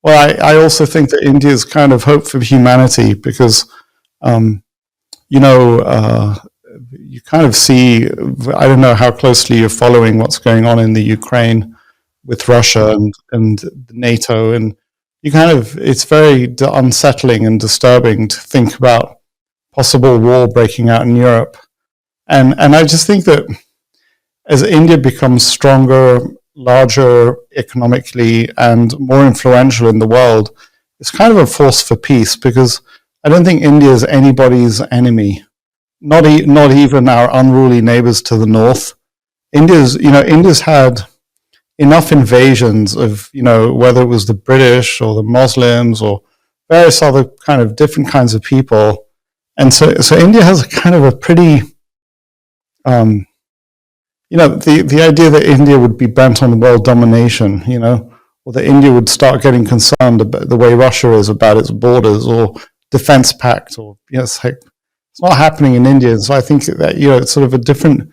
Well, I also think that India is kind of hope for humanity because, um, you know, you kind of see, I don't know how closely you're following what's going on in the Ukraine with Russia and NATO. And you kind of, it's very unsettling and disturbing to think about possible war breaking out in Europe. And I just think that as India becomes stronger, larger economically, and more influential in the world, it's kind of a force for peace because I don't think India is anybody's enemy, not even our unruly neighbors to the north. India's had enough invasions of, whether it was the British or the Muslims or various other kind of different kinds of people. And so India has a kind of a pretty, the idea that India would be bent on world domination, or that India would start getting concerned about the way Russia is about its borders or defense pact, or it's not happening in India. So I think that it's sort of a different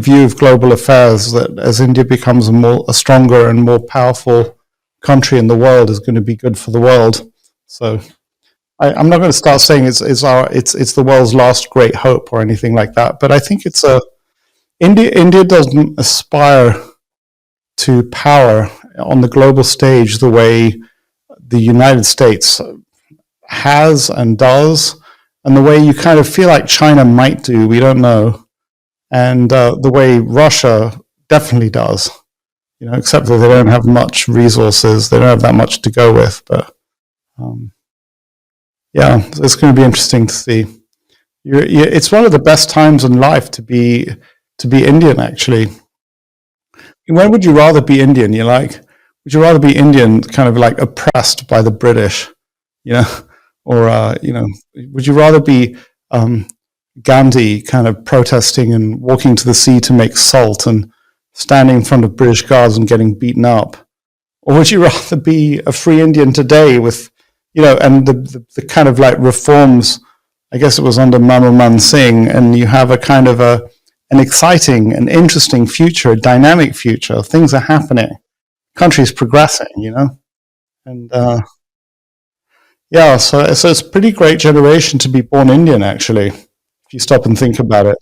view of global affairs, that as India becomes a stronger and more powerful country in the world is going to be good for the world. So I'm not going to start saying it's the world's last great hope or anything like that, but I think India doesn't aspire to power on the global stage the way the United States has and does, and the way you kind of feel like China might do, we don't know, and the way Russia definitely does, except that they don't have much resources, they don't have that much to go with, but yeah, it's going to be interesting to see. It's one of the best times in life to be Indian, actually. When would you rather be Indian? Would you rather be Indian, kind of like oppressed by the British, or would you rather be Gandhi, kind of protesting and walking to the sea to make salt and standing in front of British guards and getting beaten up, or would you rather be a free Indian today with, and the kind of like reforms? I guess it was under Manmohan Singh, and you have a kind of an exciting and interesting future, a dynamic future. Things are happening. Country's progressing, and yeah, so it's a pretty great generation to be born Indian, actually, if you stop and think about it.